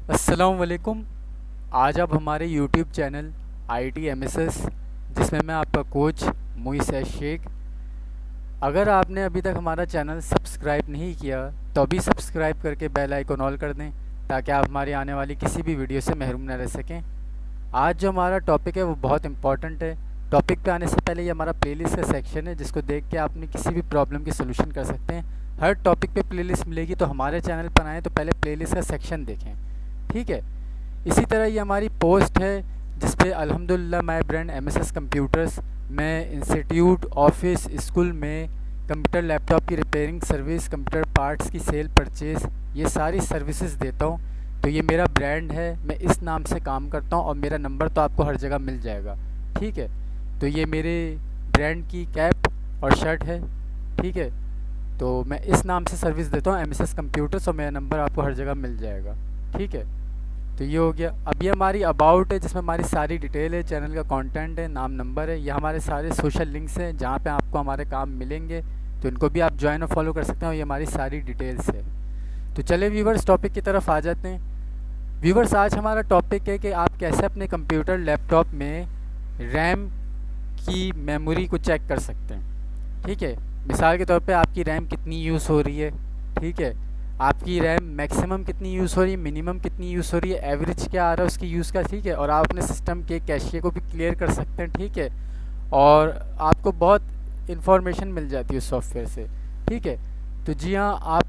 अस्सलाम वालेकुम। आज आप हमारे यूट्यूब चैनल आईटी एमएसएस, जिसमें मैं आपका कोच मुइस शेख। अगर आपने अभी तक हमारा चैनल सब्सक्राइब नहीं किया तो अभी सब्सक्राइब करके बेल आइकन ऑल कर दें, ताकि आप हमारी आने वाली किसी भी वीडियो से महरूम न रह सकें। आज जो हमारा टॉपिक है वो बहुत इंपॉर्टेंट है। टॉपिक पे आने से पहले ये हमारा प्लेलिस्ट का सेक्शन है, जिसको देख के आप अपनी किसी भी प्रॉब्लम की सोल्यूशन कर सकते हैं। हर टॉपिक पे प्लेलिस्ट मिलेगी, तो हमारे चैनल पर आएँ तो पहले प्लेलिस्ट का सेक्शन देखें, ठीक है। इसी तरह ये हमारी पोस्ट है जिस पे अल्हम्दुलिल्लाह माय ब्रांड एमएसएस कंप्यूटर्स में इंस्टीट्यूट, ऑफिस, स्कूल में कंप्यूटर लैपटॉप की रिपेयरिंग सर्विस, कंप्यूटर पार्ट्स की सेल परचेज़, ये सारी सर्विसेज देता हूँ। तो ये मेरा ब्रांड है, मैं इस नाम से काम करता हूँ और मेरा नंबर तो आपको हर जगह मिल जाएगा, ठीक है। तो ये मेरे ब्रांड की कैप और शर्ट है, ठीक है। तो मैं इस नाम से सर्विस देता हूँ, एमएसएस कंप्यूटर्स, और मेरा नंबर आपको हर जगह मिल जाएगा, ठीक है। तो ये हो गया। अब ये हमारी अबाउट है, जिसमें हमारी सारी डिटेल है, चैनल का कंटेंट है, नाम, नंबर है। ये हमारे सारे सोशल लिंक्स हैं जहाँ पे आपको हमारे काम मिलेंगे, तो इनको भी आप ज्वाइन और फॉलो कर सकते हैं, और ये हमारी सारी डिटेल्स है। तो चले व्यूवर्स, टॉपिक की तरफ आ जाते हैं। व्यूवर्स, आज हमारा टॉपिक है कि आप कैसे अपने कंप्यूटर लैपटॉप में रैम की मेमोरी को चेक कर सकते हैं, ठीक है। मिसाल के तौर पे आपकी रैम कितनी यूज़ हो रही है, ठीक है। आपकी रैम मैक्सिमम कितनी यूज़ हो रही है, मिनिमम कितनी यूज़ हो रही है, एवरेज क्या आ रहा है उसकी यूज़ का, ठीक है। और आप अपने सिस्टम के कैशे को भी क्लियर कर सकते हैं, ठीक है। और आपको बहुत इन्फॉर्मेशन मिल जाती है उस सॉफ्टवेयर से, ठीक है। तो जी हाँ, आप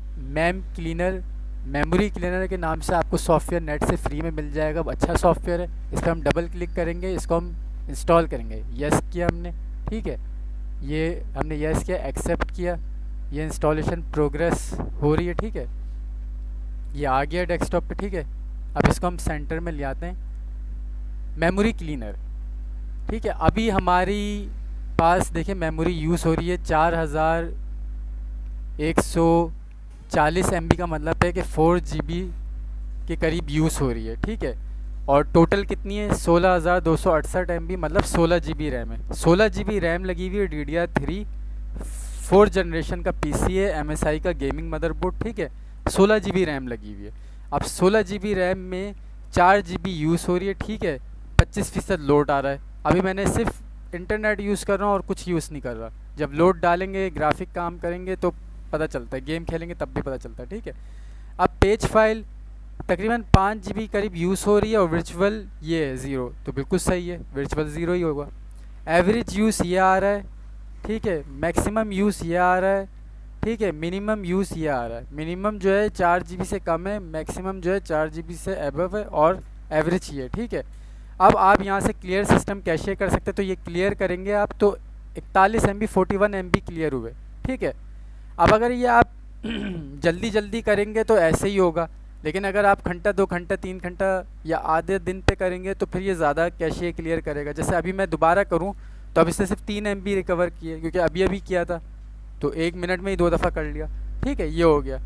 मेमोरी क्लीनर के नाम से आपको सॉफ्टवेयर नेट से फ्री में मिल जाएगा। अच्छा सॉफ्टवेयर है। इस पर हम डबल क्लिक करेंगे, इसको हम इंस्टॉल करेंगे। यस किया हमने, ठीक है। ये हमने यस किया, एक्सेप्ट किया, ये इंस्टॉलेशन प्रोग्रेस हो रही है, ठीक है। ये आ गया डेस्कटॉप पे, ठीक है। अब इसको हम सेंटर में ले आते हैं, मेमोरी क्लीनर, ठीक है। अभी हमारी पास देखिए मेमोरी यूज़ हो रही है 4140 MB का मतलब है कि 4 GB के करीब यूज़ हो रही है, ठीक है। और टोटल कितनी है, 16,268 MB, मतलब 16 GB रैम है। 16 GB रैम लगी हुई है, DDR3 4th जनरेशन का पीसी है, MSI का गेमिंग मदरबोर्ड, ठीक है। 16 GB रैम लगी हुई है। अब 16 GB रैम में 4 GB यूज़ हो रही है, ठीक है। 25% लोड आ रहा है। अभी मैंने सिर्फ इंटरनेट यूज़ कर रहा हूँ और कुछ यूज़ नहीं कर रहा। जब लोड डालेंगे, ग्राफिक काम करेंगे तो पता चलता है, गेम खेलेंगे तब भी पता चलता है, ठीक है। अब पेज फाइल तकरीबन 5 GB करीब यूज़ हो रही है, और वर्चुअल ये है 0, तो बिल्कुल सही है, वर्चुअल 0 ही होगा। एवरेज यूज़ ये आ रहा है, ठीक है। मैक्सिमम यूज़ ये आ रहा है, ठीक है। मिनिमम यूज़ ये आ रहा है। मिनिमम जो है 4 GB से कम है, मैक्सिमम जो है 4 GB से एबव है, और एवरेज ये है, ठीक है। अब आप यहाँ से क्लियर सिस्टम कैशे कर सकते हैं, तो ये क्लियर करेंगे आप तो 41 MB 41 MB क्लियर हुए, ठीक है। अब अगर ये आप जल्दी जल्दी करेंगे तो ऐसे ही होगा, लेकिन अगर आप घंटा, 2 घंटा, 3 घंटा या आधे दिन पे करेंगे तो फिर ये ज़्यादा कैशे क्लियर करेगा। जैसे अभी मैं दोबारा करूँ तो अब इसने सिर्फ 3 MB रिकवर किए, क्योंकि अभी किया था, तो 1 मिनट में ही 2 दफ़ा कर लिया, ठीक है। ये हो गया।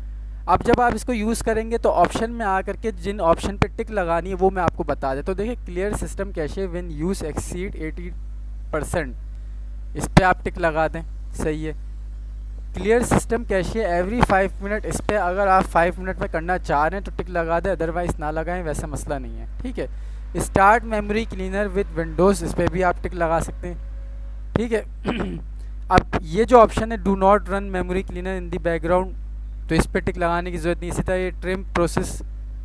अब जब आप इसको यूज़ करेंगे तो ऑप्शन में आकर के जिन ऑप्शन पे टिक लगानी है वो मैं आपको बता देता हूँ। तो देखिए, clear system cache when use exceed 80%, इस पर आप टिक लगा दें, सही है। Clear system cache every 5 minute, इस पर अगर आप 5 मिनट में करना चाह रहे हैं तो टिक लगा दें, अदरवाइज़ ना लगाएं, वैसा मसला नहीं है, ठीक है। Start memory cleaner with Windows, इस पर भी आप टिक लगा सकते हैं, ठीक है। अब ये जो ऑप्शन है, do not run memory cleaner in the background, तो इस पर टिक लगाने की ज़रूरत नहीं। इसी तरह ये ट्रिम प्रोसेस,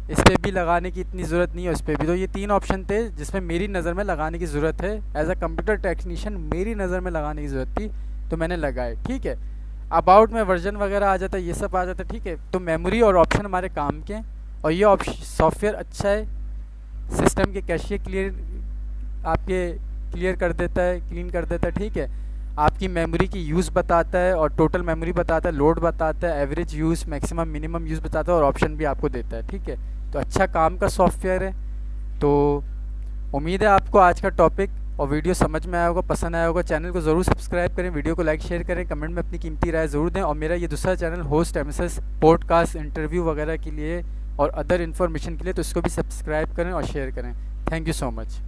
इस पर भी लगाने की इतनी ज़रूरत नहीं है, उस पर भी। तो ये 3 ऑप्शन थे जिसमें मेरी नज़र में लगाने की ज़रूरत है। एज अ कंप्यूटर टेक्नीशियन मेरी नज़र में लगाने की ज़रूरत थी, तो मैंने लगाए, ठीक है। अबाउट में वर्जन वगैरह आ जाता है, ये सब आ जाता है, ठीक है। तो मेमोरी और ऑप्शन हमारे काम के हैं, और ये ऑप्शन सॉफ्टवेयर अच्छा है, सिस्टम के कैशे क्लियर कर देता है, क्लीन कर देता है, ठीक है। आपकी मेमोरी की यूज़ बताता है, और टोटल मेमोरी बताता है, लोड बताता है, average use, maximum, minimum use बताता है, और ऑप्शन भी आपको देता है, ठीक है। तो अच्छा काम का सॉफ्टवेयर है। तो उम्मीद है आपको आज का टॉपिक और वीडियो समझ में आया होगा, पसंद आया होगा। चैनल को ज़रूर सब्सक्राइब करें, वीडियो को लाइक शेयर करें, कमेंट में अपनी कीमती राय ज़रूर दें। और मेरा ये दूसरा channel host MSS podcast, interview वगैरह के लिए और अदर इन्फॉर्मेशन के लिए, तो इसको भी सब्सक्राइब करें और शेयर करें। Thank you so much.